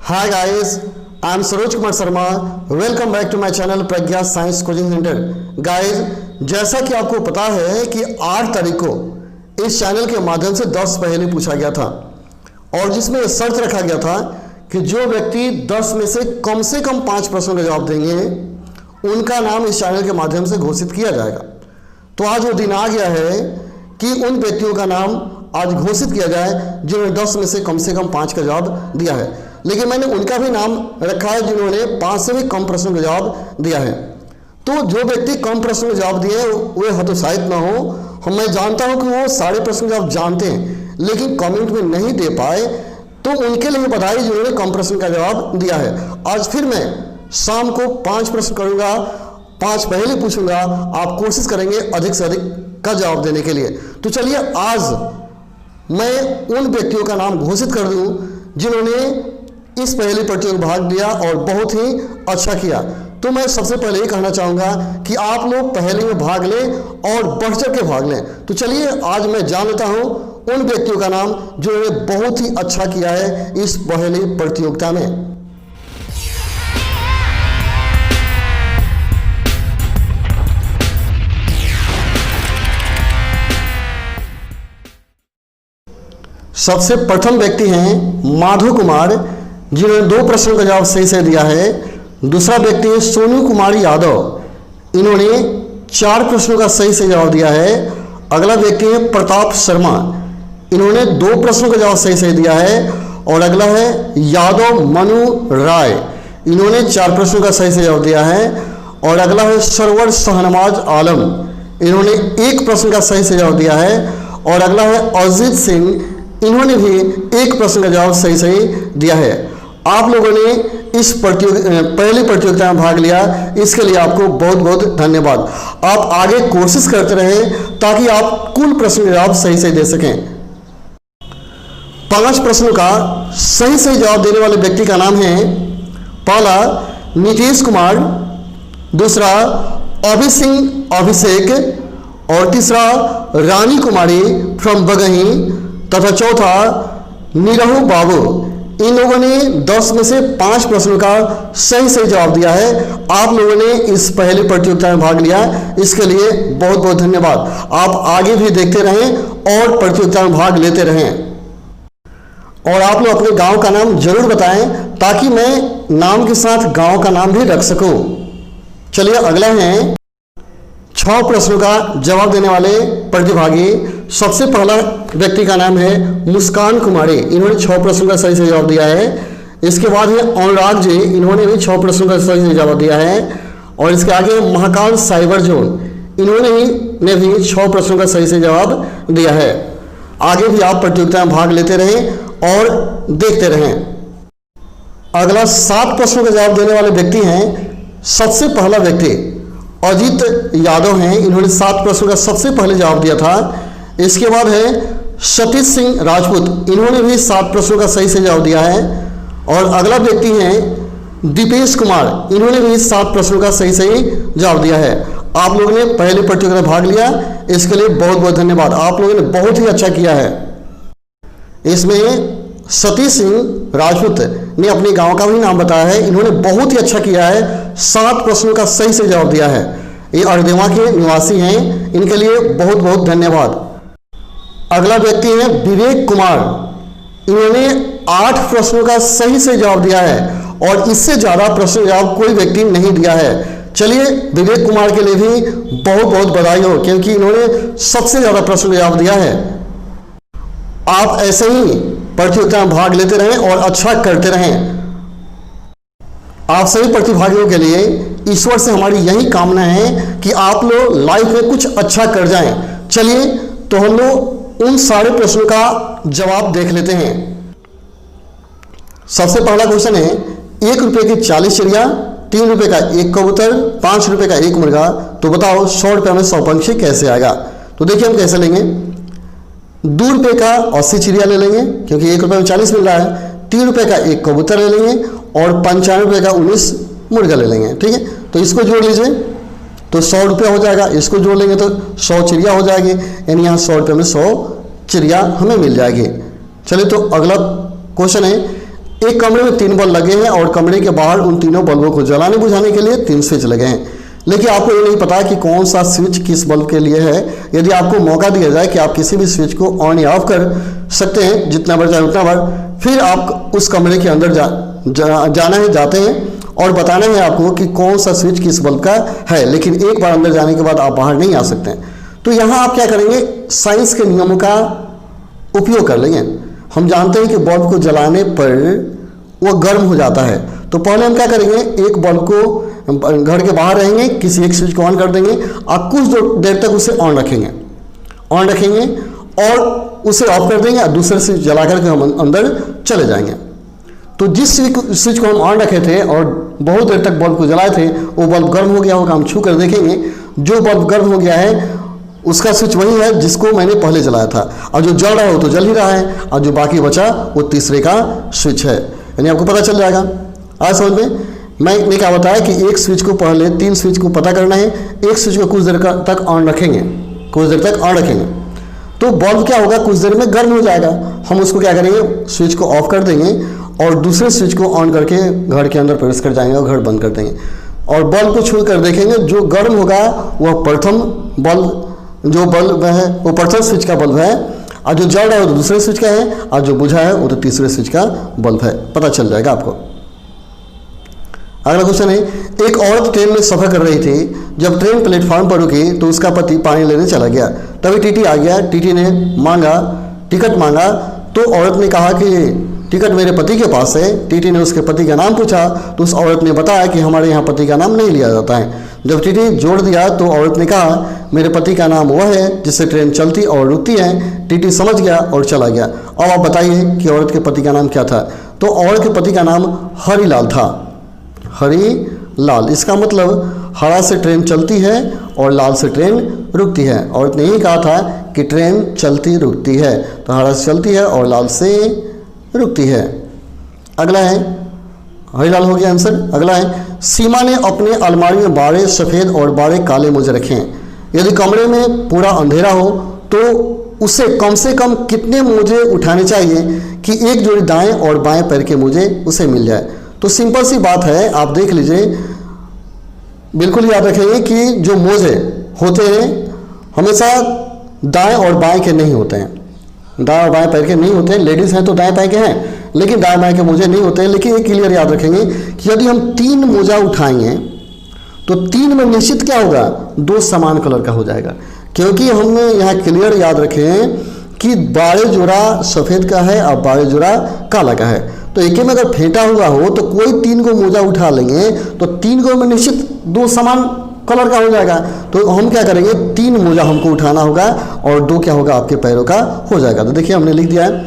Hi guys, I am Saroj Kumar Sharma. Welcome back to my channel Pragya science coaching centre. Guys, जैसा कि आपको पता है कि 8 तारीख को इस चैनल के माध्यम से 10 पहेली पूछा गया था और जिसमें शर्त रखा गया था कि जो व्यक्ति 10 में से कम 5 प्रश्नों का जवाब देंगे उनका नाम इस चैनल के माध्यम से घोषित किया जाएगा. तो आज वो दिन आ गया है कि उन व्यक्तियों का नाम आज घोषित किया जाए जिन्होंने 10 में से कम 5 का जवाब दिया है. लेकिन मैंने उनका भी नाम रखा है जिन्होंने 5 से भी कम प्रश्नों का जवाब दिया है. तो जो व्यक्ति कम प्रश्नों का जवाब दिए वे हतोत्साहित ना हो. मैं जानता हूं कि वो सारे प्रश्न जवाब जानते हैं लेकिन कमेंट में नहीं दे पाए, तो उनके लिए बधाई जिन्होंने कम प्रश्न का जवाब दिया है. आज फिर मैं शाम को 5 प्रश्न करूंगा, 5 पहेली पूछूंगा. आप कोशिश करेंगे अधिक से अधिक का जवाब देने के लिए. तो चलिए आज मैं उन व्यक्तियों का नाम घोषित कर दूं जिन्होंने इस पहेली प्रतियोगिता में भाग लिया और बहुत ही अच्छा किया. तो मैं सबसे पहले ये कहना चाहूँगा कि आप लोग पहेली में भाग लें और बढ़ चढ़ के भाग लें. तो चलिए आज मैं जान लेता हूँ उन व्यक्तियों का नाम जिन्होंने बहुत ही अच्छा किया है इस पहेली प्रतियोगिता में. सबसे प्रथम व्यक्ति हैं माधव कुमार, जिन्होंने 2 प्रश्नों का जवाब सही से दिया है. दूसरा व्यक्ति है सोनू कुमारी यादव, इन्होंने 4 प्रश्नों का सही से जवाब दिया है. अगला व्यक्ति है प्रताप शर्मा, इन्होंने 2 प्रश्नों का जवाब सही से दिया है. और अगला है यादव मनु राय, इन्होंने 4 प्रश्नों का सही से जवाब दिया है. और अगला है सरवर शहनवाज आलम, इन्होंने 1 प्रश्न का सही से जवाब दिया है. और अगला है अजीत सिंह, इन्होंने भी 1 प्रश्न का जवाब सही सही दिया है. आप लोगों ने इस पहली प्रतियोगिता में भाग लिया, इसके लिए आपको बहुत बहुत धन्यवाद. आप आगे कोशिश करते रहें ताकि आप कुल प्रश्न का जवाब सही सही दे सकें. 5 प्रश्नों का सही सही जवाब देने वाले व्यक्ति का नाम है पहला नीतीश कुमार, दूसरा अभिषेक और तीसरा रानी कुमारी फ्रॉम बगही तथा चौथा निरहू बाबू. इन लोगों ने 10 में से 5 प्रश्नों का सही सही जवाब दिया है. आप लोगों ने इस पहली प्रतियोगिता में भाग लिया, इसके लिए बहुत बहुत धन्यवाद. आप आगे भी देखते रहें और प्रतियोगिता में भाग लेते रहें. और आप लोग अपने गांव का नाम जरूर बताएं ताकि मैं नाम के साथ गांव का नाम भी रख सकूं. चलिए अगला है 6 प्रश्नों का जवाब देने वाले प्रतिभागी. सबसे पहला व्यक्ति का नाम है मुस्कान कुमारी, इन्होंने 6 प्रश्नों का सही से जवाब दिया है. इसके बाद है अनुराग जी, इन्होंने भी 6 प्रश्नों का सही से जवाब दिया है. और इसके आगे महाकाल साइबर जोन, इन्होंने भी 6 प्रश्नों का सही से जवाब दिया है. आगे भी आप प्रतियोगिता में भाग लेते रहें और देखते रहें. अगला 7 प्रश्नों का जवाब देने वाले व्यक्ति हैं. सबसे पहला व्यक्ति अजीत यादव हैं, इन्होंने 7 प्रश्नों का सबसे पहले जवाब दिया था. इसके बाद है सतीश सिंह राजपूत, इन्होंने भी 7 प्रश्नों का सही से जवाब दिया है. और अगला व्यक्ति हैं दीपेश कुमार, इन्होंने भी 7 प्रश्नों का सही सही जवाब दिया है. आप लोगों ने पहले प्रतियोगिता में भाग लिया, इसके लिए बहुत बहुत धन्यवाद. आप लोगों ने बहुत ही अच्छा किया है. इसमें सतीश सिंह राजपूत ने अपने गांव का भी नाम बताया है, इन्होंने बहुत ही अच्छा किया है. 7 प्रश्नों का सही से जवाब दिया है. ये अर्देवा के निवासी हैं, इनके लिए बहुत बहुत धन्यवाद. अगला व्यक्ति है विवेक कुमार, इन्होंने 8 प्रश्नों का सही से जवाब दिया है और इससे ज़्यादा प्रश्न जवाब कोई व्यक्ति नहीं दिया है. चलिए विवेक कुमार के लिए भी बहुत बहुत बधाई हो क्योंकि इन्होंने सबसे ज़्यादा प्रश्न जवाब दिया है. आप ऐसे ही प्रतियोगिता में भाग लेते रहें और अच्छा करते रहें. आप सभी प्रतिभागियों के लिए ईश्वर से हमारी यही कामना है कि आप लोग लाइफ में कुछ अच्छा कर जाएं. चलिए तो हम लोग उन सारे प्रश्नों का जवाब देख लेते हैं. सबसे पहला क्वेश्चन है 1 रुपये की 40 चिड़िया, 3 रुपये का 1 कबूतर, 5 रुपये का 1 मुर्गा. तो बताओ 100 रुपये में 100 पंछी कैसे आएगा. तो देखिए हम कैसे लेंगे. 2 रुपये का 80 चिड़िया ले लेंगे क्योंकि 1 रुपये में 40 मिल रहा है. 3 रुपये का 1 कबूतर ले लेंगे और 95 रुपये का 19 मुर्गा ले लेंगे. ठीक है, तो इसको जोड़ लीजिए तो 100 रुपया हो जाएगा. इसको जोड़ लेंगे तो 100 चिड़िया हो जाएगी, यानी यहाँ 100 रुपये में 100 चिड़िया हमें मिल जाएगी. चलिए तो अगला क्वेश्चन है एक कमरे में 3 बल्ब लगे हैं और कमरे के बाहर उन तीनों बल्बों को जलाने बुझाने के लिए 3 स्विच लगे हैं, लेकिन आपको ये नहीं पता कि कौन सा स्विच किस बल्ब के लिए है। यदि आपको मौका दिया जाए कि आप किसी भी स्विच को ऑन या ऑफ कर सकते हैं, जितना बार चाहे उतना बार, फिर आप उस कमरे के अंदर जाते हैं और बताना है आपको कि कौन सा स्विच किस बल्ब का है, लेकिन एक बार अंदर जाने के बाद आप बाहर नहीं आ सकते हैं। तो यहाँ आप क्या करेंगे, साइंस के नियमों का उपयोग कर लेंगे। हम जानते हैं कि बल्ब को जलाने पर वो गर्म हो जाता है, तो पहले हम क्या करेंगे, एक बल्ब को घर के बाहर रहेंगे, किसी एक स्विच को ऑन कर देंगे और कुछ देर तक उसे ऑन रखेंगे और उसे ऑफ कर देंगे और दूसरे स्विच जला करके हम अंदर चले जाएंगे। तो जिस स्विच को हम ऑन रखे थे और बहुत देर तक बल्ब को जलाए थे, वो बल्ब गर्म हो गया होगा। हम छू कर देखेंगे, जो बल्ब गर्म हो गया है उसका स्विच वही है जिसको मैंने पहले जलाया था, और जो जल रहा है वो तो जल ही रहा है, और जो बाकी बचा वो तीसरे का स्विच है। यानी आपको पता चल जाएगा। आज समझ में मैंने क्या बताया कि एक स्विच को पहले 3 स्विच को पता करना है, एक स्विच को कुछ देर तक ऑन रखेंगे, तो बल्ब क्या होगा, कुछ देर में गर्म हो जाएगा। हम उसको क्या करेंगे, स्विच को ऑफ कर देंगे और दूसरे स्विच को ऑन करके घर के अंदर प्रवेश कर जाएंगे और घर बंद कर देंगे, और बल्ब को छू कर देखेंगे। जो गर्म होगा वह प्रथम बल्ब, जो बल्ब है वो प्रथम स्विच का बल्ब है, और जो जल रहा है वो दूसरे स्विच का है, और जो बुझा है वो तो तीसरे स्विच का बल्ब है। पता चल जाएगा आपको। अगला क्वेश्चन है, एक औरत ट्रेन में सफर कर रही थी। जब ट्रेन प्लेटफॉर्म पर रुकी तो उसका पति पानी लेने चला गया। तभी टीटी आ गया। टीटी ने टिकट मांगा तो औरत ने कहा कि टिकट मेरे पति के पास है। टीटी ने उसके पति का नाम पूछा तो उस औरत ने बताया कि हमारे यहाँ पति का नाम नहीं लिया जाता है। जब टीटी जोड़ दिया तो औरत ने कहा मेरे पति का नाम वह है जिससे ट्रेन चलती और रुकती है। टीटी समझ गया और चला गया। अब आप बताइए कि औरत के पति का नाम क्या था। तो औरत के पति का नाम हरिलाल था। हरिलाल, इसका मतलब हरा से ट्रेन चलती है और लाल से ट्रेन रुकती है। औरत ने यही कहा था कि ट्रेन चलती रुकती है, तो हरा से चलती है और लाल से रुकती है। अगला है, हरिलाल हो गया आंसर। अगला है, सीमा ने अपने अलमारी में 12 सफ़ेद और 12 काले मोजे रखे हैं। यदि कमरे में पूरा अंधेरा हो तो उसे कम से कम कितने मोजे उठाने चाहिए कि एक जोड़ी दाएं और बाएं पैर के मोजे उसे मिल जाए। तो सिंपल सी बात है, आप देख लीजिए, बिल्कुल याद रखेंगे कि जो मोजे होते हैं हमेशा दाएं और बाएं के नहीं होते हैं, दाएं और बाएं पैर के नहीं होते हैं। लेडीज़ हैं तो दाएं पैर के हैं, लेकिन दाएं बाएं के मोजे नहीं होते हैं। लेकिन ये क्लियर याद रखेंगे कि यदि हम 3 मोजा उठाएंगे तो 3 में निश्चित क्या होगा, 2 समान कलर का हो जाएगा। क्योंकि हमने यहाँ क्लियर याद रखें कि 12 जोड़ा सफ़ेद का है और 12 जोड़ा काला का है। तो एक में अगर फेंटा हुआ हो तो कोई 3 को मोजा उठा लेंगे तो 3 को में निश्चित 2 समान कलर का हो जाएगा। तो हम क्या करेंगे, 3 मोजा हमको उठाना होगा और 2 क्या होगा, आपके पैरों का हो जाएगा। तो देखिए हमने लिख दिया है,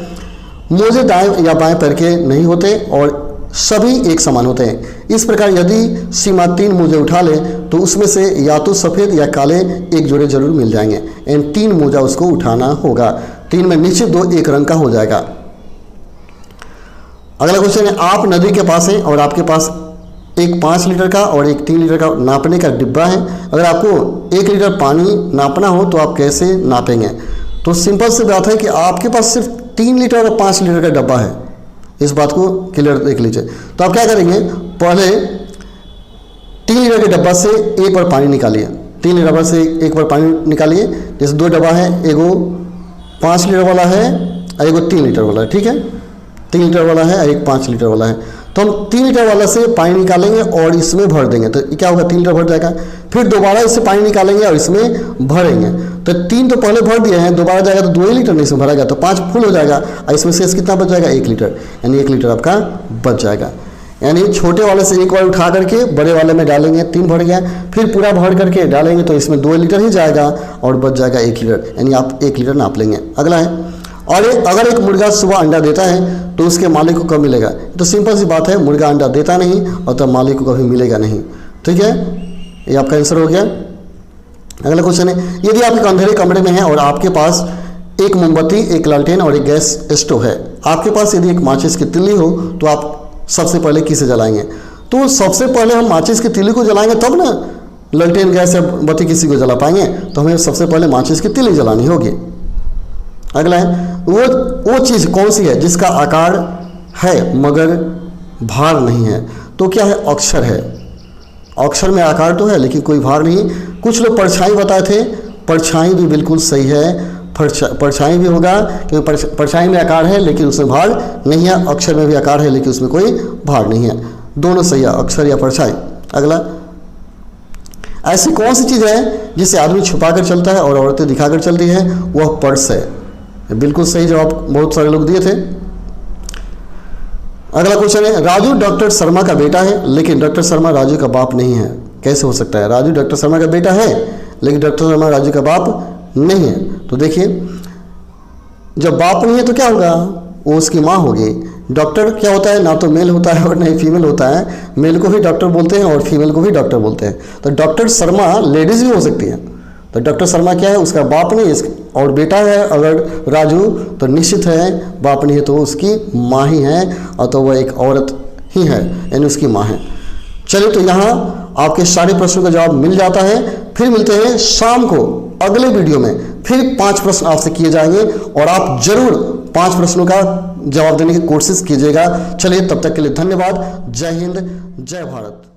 मोजे दाएं या बाएं पैर के नहीं होते और सभी एक समान होते हैं। इस प्रकार यदि सीमा 3 मोजे उठा ले तो उसमें से या तो सफ़ेद या काले एक जोड़े जरूर मिल जाएंगे। एंड 3 मोजा उसको उठाना होगा। 3 में निश्चित 2 एक रंग का हो जाएगा। अगला क्वेश्चन है, आप नदी के पास हैं और आपके पास एक 5 लीटर का और एक 3 लीटर का नापने का डिब्बा है। अगर आपको 1 लीटर पानी नापना हो तो आप कैसे नापेंगे। तो सिंपल सी बात है कि आपके पास सिर्फ 3 लीटर और 5 लीटर का डब्बा है। इस बात को क्लियर देख लीजिए। तो आप क्या करेंगे, पहले 3 लीटर के डब्बा से एक बार पानी निकालिए। 3 लीटर डब्बा से एक बार पानी निकालिए। जैसे 2 डब्बा है, एगो 5 लीटर वाला है और एगो 3 लीटर वाला है। ठीक है, 3 लीटर वाला है और एक 5 लीटर वाला है। तो हम 3 लीटर वाला से पानी निकालेंगे और इसमें भर देंगे। तो क्या होगा, 3 लीटर भर जाएगा। फिर दोबारा इससे पानी निकालेंगे और इसमें भरेंगे। तो 3 तो पहले भर दिए हैं, दोबारा जाएगा तो 2 ही लीटर नहीं इसमें भरा गया, तो 5 फुल हो जाएगा और इसमें शेष कितना बच जाएगा, 1 लीटर। यानी 1 लीटर आपका बच जाएगा। यानी छोटे वाले से एक बार उठा करके बड़े वाले में डालेंगे, 3 भर गया, फिर पूरा भर करके डालेंगे तो इसमें 2 लीटर ही जाएगा और बच जाएगा 1 लीटर। यानी आप 1 लीटर नाप लेंगे। अगला है, और अगर एक मुर्गा सुबह अंडा देता है तो उसके मालिक को कब मिलेगा। तो सिंपल सी बात है, मुर्गा अंडा देता नहीं और तब मालिक को कभी मिलेगा नहीं। ठीक है, ये आपका आंसर हो गया। अगला क्वेश्चन है, यदि आप एक अंधेरे कमरे में हैं और आपके पास एक मोमबत्ती, एक लालटेन और एक गैस स्टोव है। आपके पास यदि एक माचिस की तिल्ली हो तो आप सबसे पहले किसे जलाएंगे। तो सबसे पहले हम माचिस की तिल्ली को जलाएंगे तब ना लालटेन, गैस या बत्ती किसी को जला पाएंगे। तो हमें सबसे पहले माचिस की तिल्ली जलानी होगी। अगला है, वो चीज़ कौन सी है जिसका आकार है मगर भार नहीं है। तो क्या है? अक्षर है। अक्षर में आकार तो है लेकिन कोई भार नहीं। कुछ लोग परछाई बताए थे, परछाई भी बिल्कुल सही है। परछाई भी होगा क्योंकि परछाई में आकार है लेकिन उसमें भार नहीं है। अक्षर में भी आकार है लेकिन उसमें कोई भार नहीं है। दोनों सही है, अक्षर या परछाई। अगला, ऐसी कौन सी चीज़ है जिसे आदमी छुपाकर चलता है और औरतें दिखाकर चलती हैं? वह पर्स है। बिल्कुल सही जवाब बहुत सारे लोग दिए थे। अगला क्वेश्चन है, राजू डॉक्टर शर्मा का बेटा है लेकिन डॉक्टर शर्मा राजू का बाप नहीं है। कैसे हो सकता है? राजू डॉक्टर शर्मा का बेटा है लेकिन डॉक्टर शर्मा राजू का बाप नहीं है। तो देखिए, जब बाप नहीं है तो क्या होगा? वो उसकी माँ होगी। डॉक्टर क्या होता है? ना तो मेल होता है और ना ही फीमेल होता है। मेल को भी डॉक्टर बोलते हैं और फीमेल को भी डॉक्टर बोलते हैं। तो डॉक्टर शर्मा लेडीज भी हो सकती है। तो डॉक्टर शर्मा क्या है? उसका बाप नहीं है और बेटा है अगर राजू, तो निश्चित है बाप नहीं है तो उसकी माँ ही है, और तो वह एक औरत ही है, यानी उसकी माँ है। चलिए, तो यहाँ आपके सारे प्रश्नों का जवाब मिल जाता है। फिर मिलते हैं शाम को अगले वीडियो में। फिर 5 प्रश्न आपसे किए जाएंगे और आप जरूर 5 प्रश्नों का जवाब देने की कोशिश कीजिएगा। चलिए, तब तक के लिए धन्यवाद। जय हिंद, जय भारत।